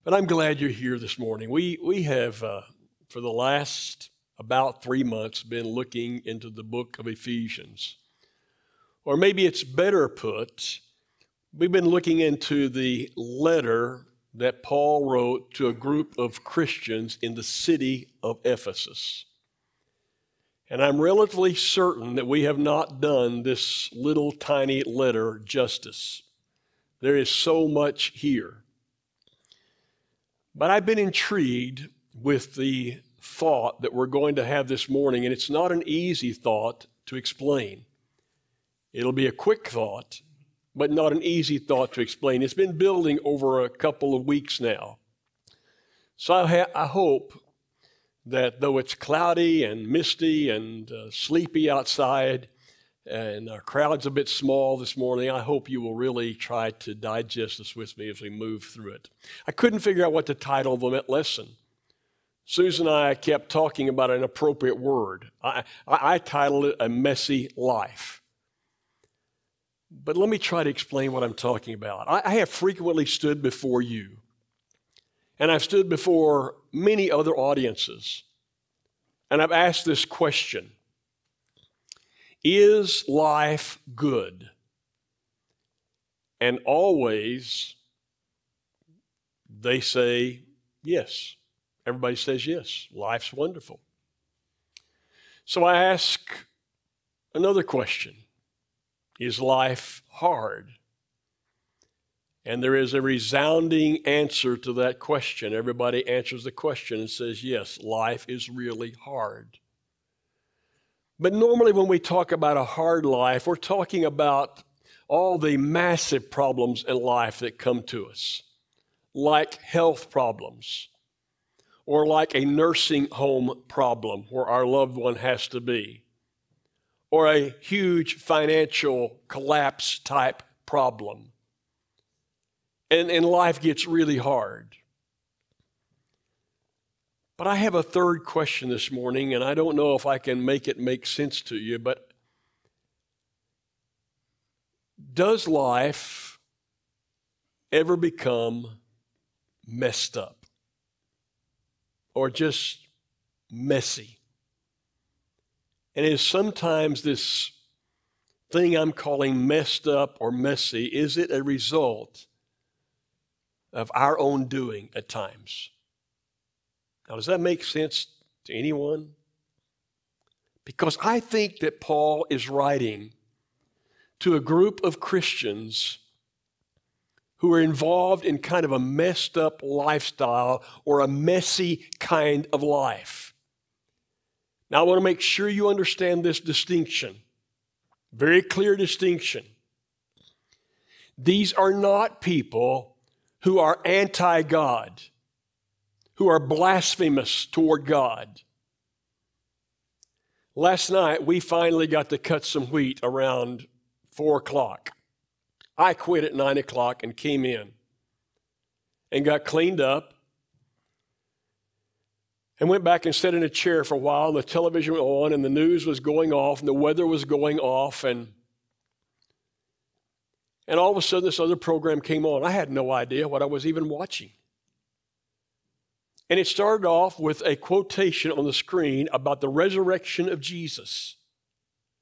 But I'm glad you're here this morning. We have, for the last about 3 months, been looking into the book of Ephesians. Or maybe it's better put, we've been looking into the letter that Paul wrote to a group of Christians in the city of Ephesus. And I'm relatively certain that we have not done this little tiny letter justice. There is so much here. But I've been intrigued with the thought that we're going to have this morning, and it's not an easy thought to explain. It'll be a quick thought, but not an easy thought to explain. It's been building over a couple of weeks now. So I hope that though it's cloudy and misty and sleepy outside, and our crowd's a bit small this morning, I hope you will really try to digest this with me as we move through it. I couldn't figure out what to title the lesson. Susan and I kept talking about an appropriate word. I titled it A Messy Life. But let me try to explain what I'm talking about. I have frequently stood before you, and I've stood before many other audiences, and I've asked this question: is life good? And always they say yes. Everybody says yes, life's wonderful. So I ask another question: is life hard? And there is a resounding answer to that question. Everybody answers the question and says, yes, life is really hard. But normally when we talk about a hard life, we're talking about all the massive problems in life that come to us, like health problems, or like a nursing home problem where our loved one has to be, or a huge financial collapse type problem. And life gets really hard. But I have a third question this morning, and I don't know if I can make it make sense to you, but does life ever become messed up or just messy? And is sometimes this thing I'm calling messed up or messy, is it a result of our own doing at times? Now, does that make sense to anyone? Because I think that Paul is writing to a group of Christians who are involved in kind of a messed up lifestyle or a messy kind of life. Now, I want to make sure you understand this distinction. Very clear distinction. These are not people who are anti-God, who are blasphemous toward God. Last night, we finally got to cut some wheat around 4 o'clock. I quit at 9 o'clock and came in and got cleaned up and went back and sat in a chair for a while. And the television went on and the news was going off and the weather was going off. And all of a sudden, this other program came on. I had no idea what I was even watching. And it started off with a quotation on the screen about the resurrection of Jesus,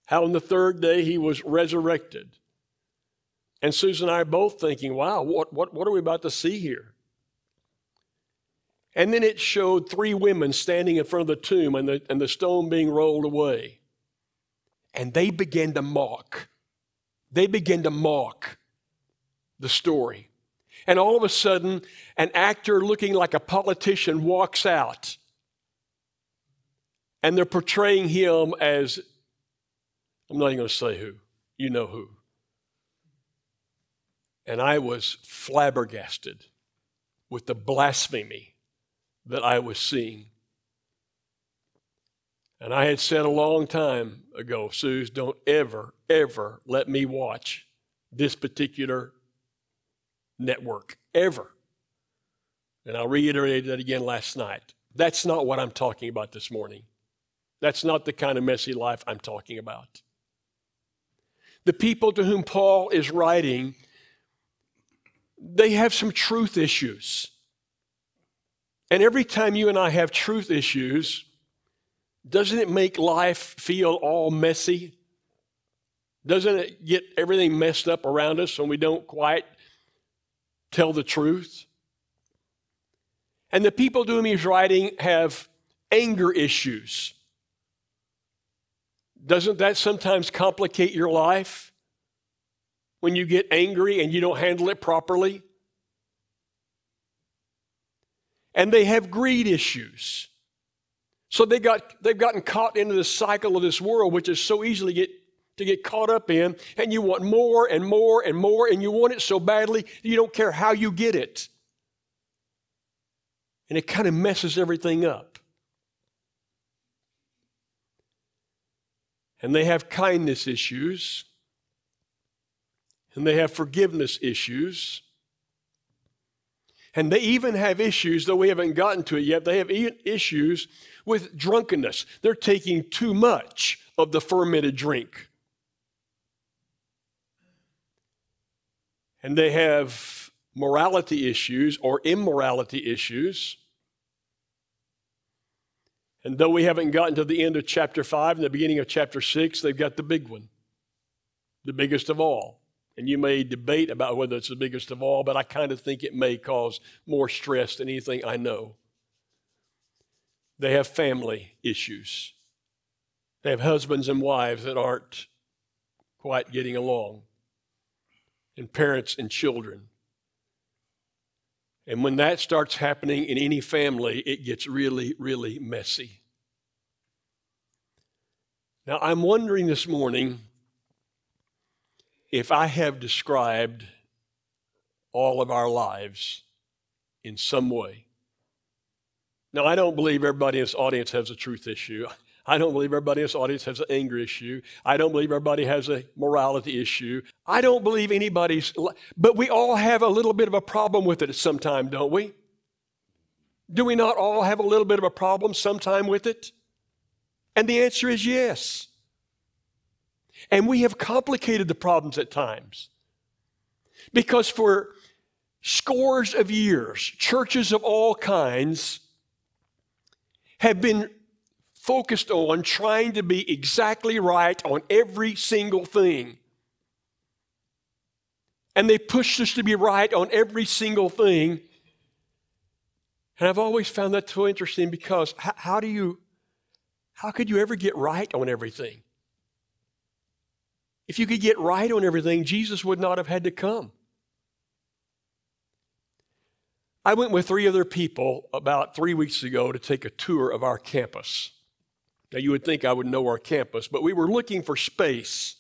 how on the third day he was resurrected. And Susan and I are both thinking, wow, what are we about to see here? And then it showed 3 women standing in front of the tomb and the stone being rolled away. And they began to mock. They began to mock the story. And all of a sudden, an actor looking like a politician walks out. And they're portraying him as, I'm not even going to say who. You know who. And I was flabbergasted with the blasphemy that I was seeing. And I had said a long time ago, Suze, don't ever, ever let me watch this particular network, ever. And I reiterated that again last night. That's not what I'm talking about this morning. That's not the kind of messy life I'm talking about. The people to whom Paul is writing, they have some truth issues. And every time you and I have truth issues, doesn't it make life feel all messy? Doesn't it get everything messed up around us when we don't quite tell the truth? And the people to whom he's writing have anger issues. Doesn't that sometimes complicate your life when you get angry and you don't handle it properly? And they have greed issues. So they've gotten caught into the cycle of this world, which is so easily to get caught up in, and you want more and more and more, and you want it so badly, you don't care how you get it. And it kind of messes everything up. And they have kindness issues, and they have forgiveness issues, and they even have issues, though we haven't gotten to it yet, they have issues with drunkenness. They're taking too much of the fermented drink. And they have morality issues or immorality issues. And though we haven't gotten to the end of chapter 5 and the beginning of chapter 6, they've got the big one, the biggest of all. And you may debate about whether it's the biggest of all, but I kind of think it may cause more stress than anything I know. They have family issues. They have husbands and wives that aren't quite getting along, and parents and children. And when that starts happening in any family, it gets really, really messy. Now, I'm wondering this morning if I have described all of our lives in some way. Now, I don't believe everybody in this audience has a truth issue. I don't believe everybody in this audience has an anger issue. I don't believe everybody has a morality issue. I don't believe anybody's, but we all have a little bit of a problem with it at some time, don't we? Do we not all have a little bit of a problem sometime with it? And the answer is yes. And we have complicated the problems at times. Because for scores of years, churches of all kinds have been focused on trying to be exactly right on every single thing. And they pushed us to be right on every single thing. And I've always found that so interesting because how could you ever get right on everything? If you could get right on everything, Jesus would not have had to come. I went with 3 other people about 3 weeks ago to take a tour of our campus. Now, you would think I would know our campus, but we were looking for space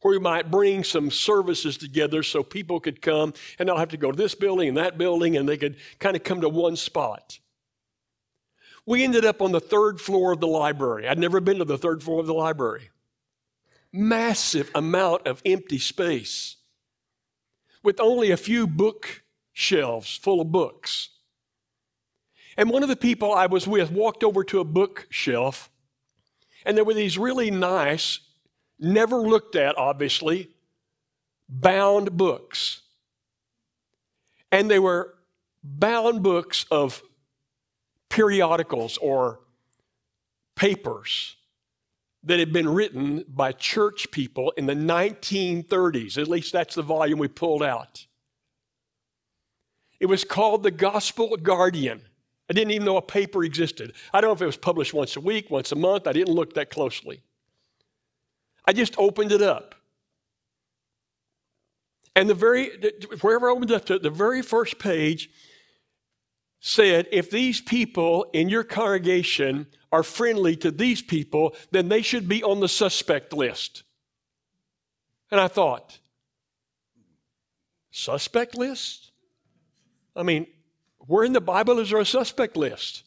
where we might bring some services together so people could come and not have to go to this building and that building, and they could kind of come to one spot. We ended up on the 3rd floor of the library. I'd never been to the 3rd floor of the library. Massive amount of empty space with only a few bookshelves full of books. And one of the people I was with walked over to a bookshelf, and there were these really nice, never looked at, obviously, bound books. And they were bound books of periodicals or papers that had been written by church people in the 1930s. At least that's the volume we pulled out. It was called The Gospel Guardian. I didn't even know a paper existed. I don't know if it was published once a week, once a month. I didn't look that closely. I just opened it up. And wherever I opened it up to, the very first page said, if these people in your congregation are friendly to these people, then they should be on the suspect list. And I thought, suspect list? I mean, where in the Bible is there a suspect list?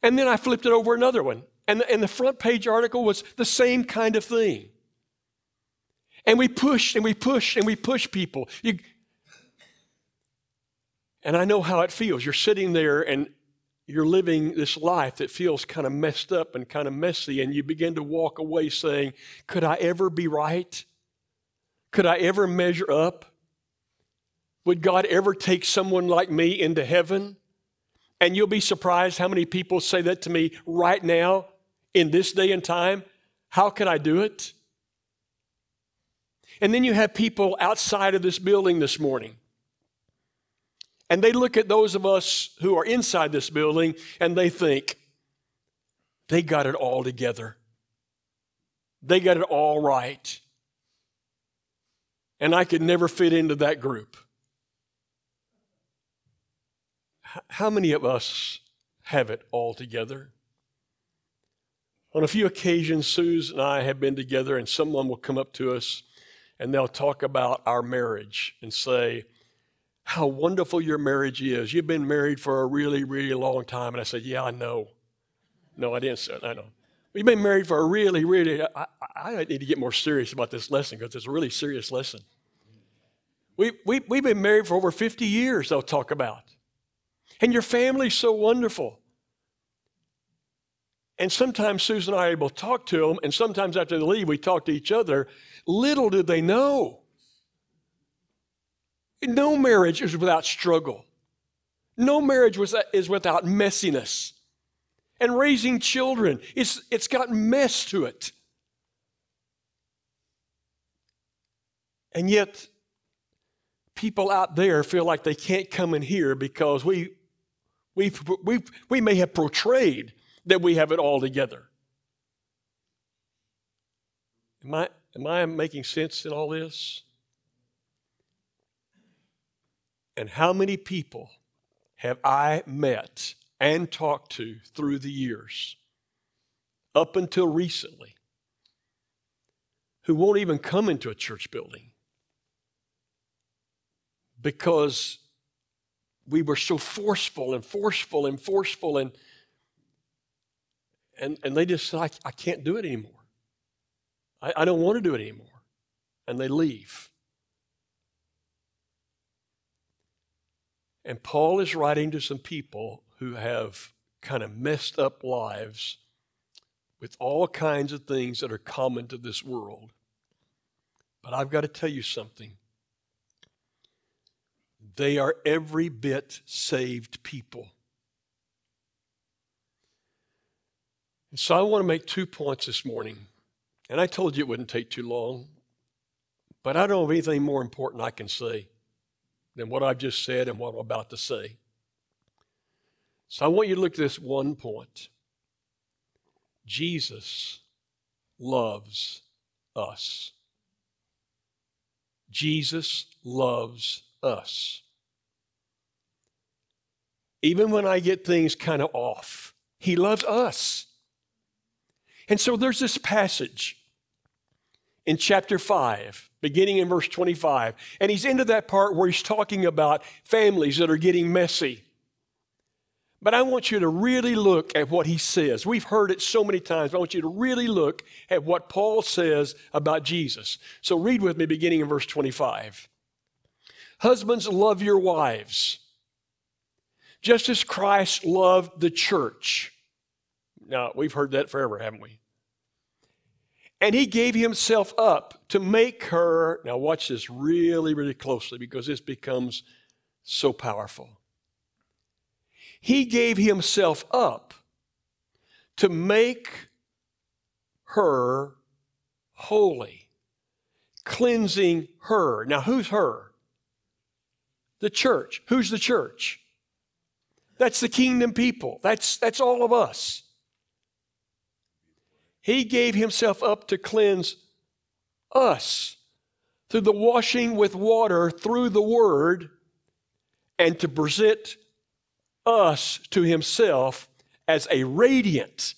And then I flipped it over another one. And the front page article was the same kind of thing. And we pushed and we pushed and we pushed people. And I know how it feels. You're sitting there and you're living this life that feels kind of messed up and kind of messy, and you begin to walk away saying, could I ever be right? Could I ever measure up? Would God ever take someone like me into heaven? And you'll be surprised how many people say that to me right now in this day and time. How can I do it? And then you have people outside of this building this morning. And they look at those of us who are inside this building and they think, they got it all together. They got it all right. And I could never fit into that group. How many of us have it all together? On a few occasions, Suze and I have been together and someone will come up to us and they'll talk about our marriage and say, how wonderful your marriage is. You've been married for a really, really long time. And I said, yeah, I know. No, I didn't say it. I know. We've been married for a really, really, I need to get more serious about this lesson because it's a really serious lesson. We've been married for over 50 years, they'll talk about. And your family's so wonderful. And sometimes Susan and I are able to talk to them, and sometimes after they leave, we talk to each other. Little do they know. No marriage is without struggle. No marriage is without messiness. And raising children, it's got mess to it. And yet, people out there feel like they can't come in here because we may have portrayed that we have it all together. Am I making sense in all this? And how many people have I met and talked to through the years, up until recently, who won't even come into a church building because we were so forceful and they just said, I can't do it anymore. I don't want to do it anymore. And they leave. And Paul is writing to some people who have kind of messed up lives with all kinds of things that are common to this world. But I've got to tell you something. They are every bit saved people. And so I want to make 2 points this morning. And I told you it wouldn't take too long. But I don't have anything more important I can say than what I've just said and what I'm about to say. So I want you to look at this one point. Jesus loves us. Jesus loves us. Even when I get things kind of off, he loves us. And so there's this passage in chapter 5, beginning in verse 25. And he's into that part where he's talking about families that are getting messy. But I want you to really look at what he says. We've heard it so many times, but I want you to really look at what Paul says about Jesus. So read with me, beginning in verse 25. Husbands, love your wives, just as Christ loved the church. Now, we've heard that forever, haven't we? And he gave himself up to make her, now watch this really, really closely because this becomes so powerful. He gave himself up to make her holy, cleansing her. Now, who's her? The church. Who's the church? That's the kingdom people. That's all of us. He gave himself up to cleanse us through the washing with water through the word and to present us to himself as a radiant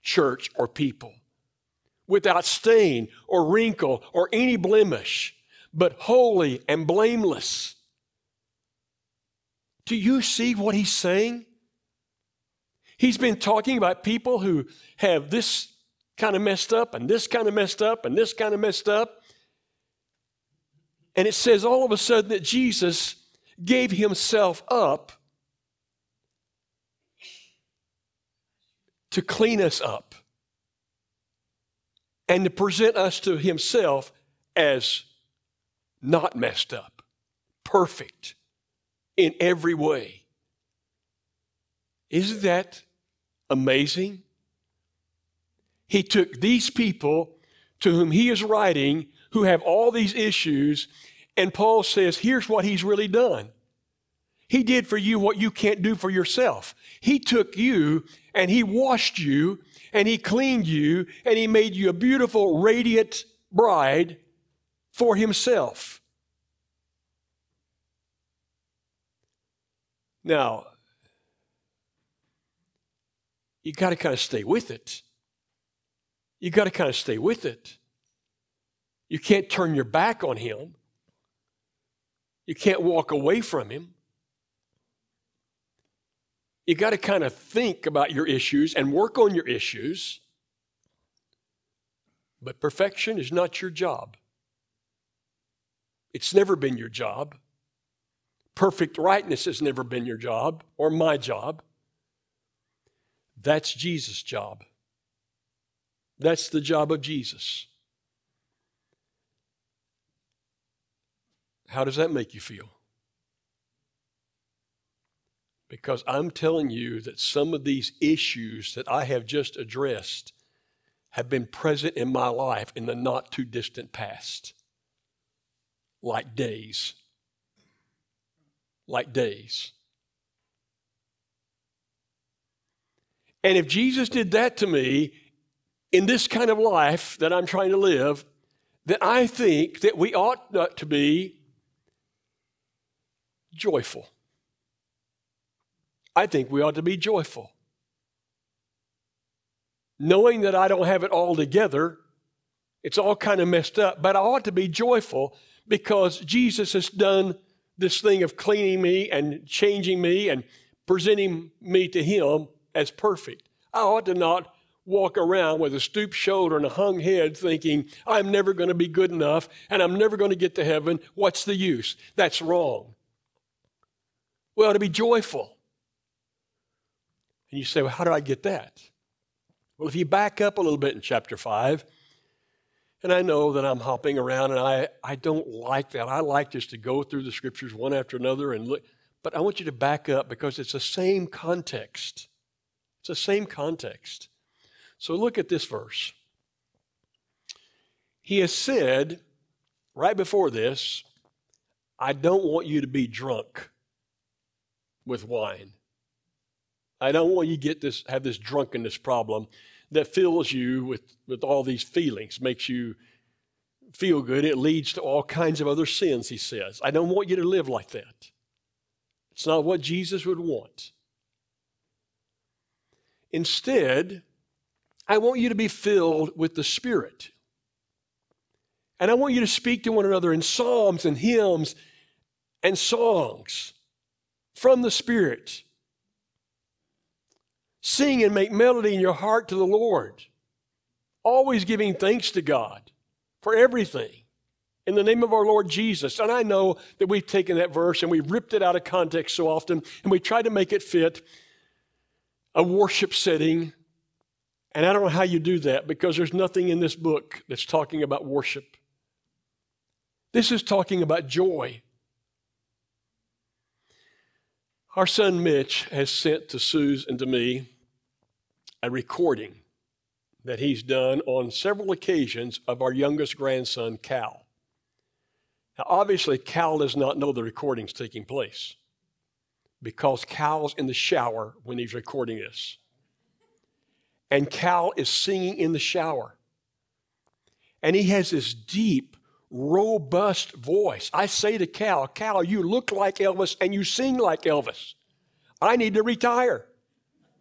church or people without stain or wrinkle or any blemish, but holy and blameless. Do you see what he's saying? He's been talking about people who have this kind of messed up and this kind of messed up and this kind of messed up. And it says all of a sudden that Jesus gave himself up to clean us up and to present us to himself as not messed up, perfect in every way. Isn't that amazing? He took these people to whom he is writing, who have all these issues, and Paul says, here's what he's really done. He did for you what you can't do for yourself. He took you and he washed you and he cleaned you and he made you a beautiful, radiant bride for himself. Now, you got to kind of stay with it. You got to kind of stay with it. You can't turn your back on him. You can't walk away from him. You got to kind of think about your issues and work on your issues. But perfection is not your job. It's never been your job. Perfect rightness has never been your job or my job. That's Jesus' job. That's the job of Jesus. How does that make you feel? Because I'm telling you that some of these issues that I have just addressed have been present in my life in the not too distant past. Like days. Like days. And if Jesus did that to me in this kind of life that I'm trying to live, then I think that we ought not to be joyful. I think we ought to be joyful. Knowing that I don't have it all together, it's all kind of messed up, but I ought to be joyful because Jesus has done this thing of cleaning me and changing me and presenting me to him as perfect. I ought to not walk around with a stooped shoulder and a hung head thinking, I'm never going to be good enough and I'm never going to get to heaven. What's the use? That's wrong. We ought to be joyful. And you say, well, how do I get that? Well, if you back up a little bit in chapter 5, and I know that I'm hopping around and I don't like that. I like just to go through the scriptures one after another and look. But I want you to back up because it's the same context. It's the same context. So look at this verse. He has said, right before this, I don't want you to be drunk with wine. I don't want you to have this drunkenness problem that fills you with all these feelings, makes you feel good. It leads to all kinds of other sins, he says. I don't want you to live like that. It's not what Jesus would want. Instead, I want you to be filled with the Spirit. And I want you to speak to one another in psalms and hymns and songs from the Spirit. Sing and make melody in your heart to the Lord, always giving thanks to God for everything in the name of our Lord Jesus. And I know that we've taken that verse and we've ripped it out of context so often, and we try to make it fit a worship setting. And I don't know how you do that because there's nothing in this book that's talking about worship. This is talking about joy. Our son Mitch has sent to Suze and to me a recording that he's done on several occasions of our youngest grandson, Cal. Now, obviously, Cal does not know the recording's taking place because Cal's in the shower when he's recording this. And Cal is singing in the shower. And he has this deep, robust voice. I say to Cal, Cal, you look like Elvis and you sing like Elvis. I need to retire.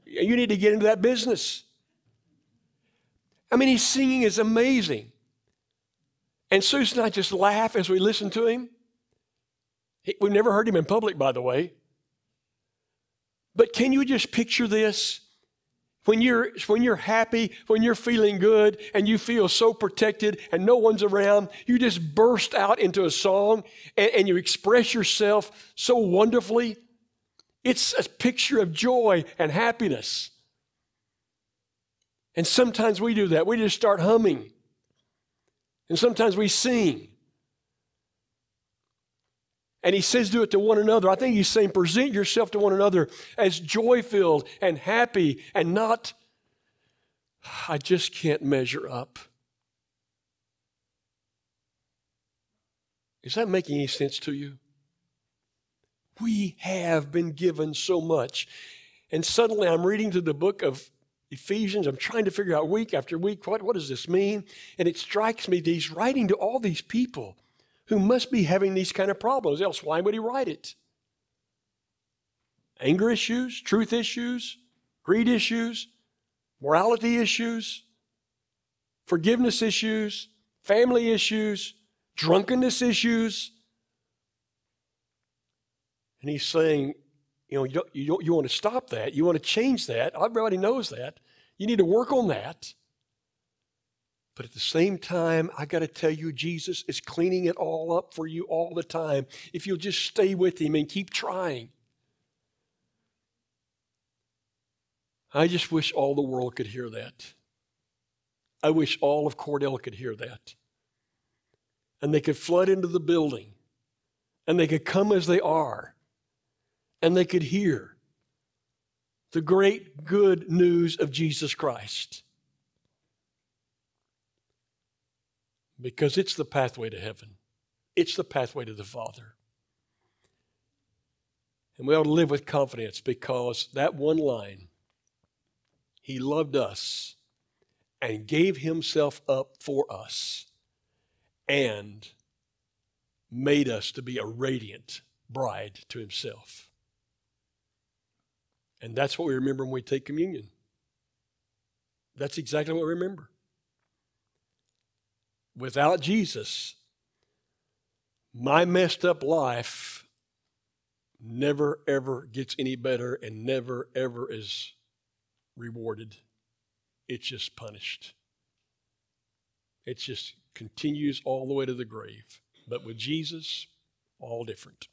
You need to get into that business. I mean, his singing is amazing. And Susan and I just laugh as we listen to him. We've never heard him in public, by the way. But can you just picture this? When you're happy, when you're feeling good, and you feel so protected and no one's around, you just burst out into a song and you express yourself so wonderfully. It's a picture of joy and happiness. And sometimes we do that. We just start humming. And sometimes we sing. And he says, do it to one another. I think he's saying, present yourself to one another as joy-filled and happy and not, I just can't measure up. Is that making any sense to you? We have been given so much. And suddenly I'm reading through the book of Ephesians. I'm trying to figure out week after week, what does this mean? And it strikes me that he's writing to all these people who must be having these kind of problems. Else, why would he write it? Anger issues, truth issues, greed issues, morality issues, forgiveness issues, family issues, drunkenness issues. And he's saying, you want to stop that. You want to change that. Everybody knows that. You need to work on that. But at the same time, I got to tell you, Jesus is cleaning it all up for you all the time if you'll just stay with him and keep trying. I just wish all the world could hear that. I wish all of Cordell could hear that. And they could flood into the building. And they could come as they are. And they could hear the great good news of Jesus Christ. Because it's the pathway to heaven. It's the pathway to the Father. And we ought to live with confidence because that one line, he loved us and gave himself up for us and made us to be a radiant bride to himself. And that's what we remember when we take communion. That's exactly what we remember. Without Jesus, my messed up life never, ever gets any better and never, ever is rewarded. It's just punished. It just continues all the way to the grave. But with Jesus, all different.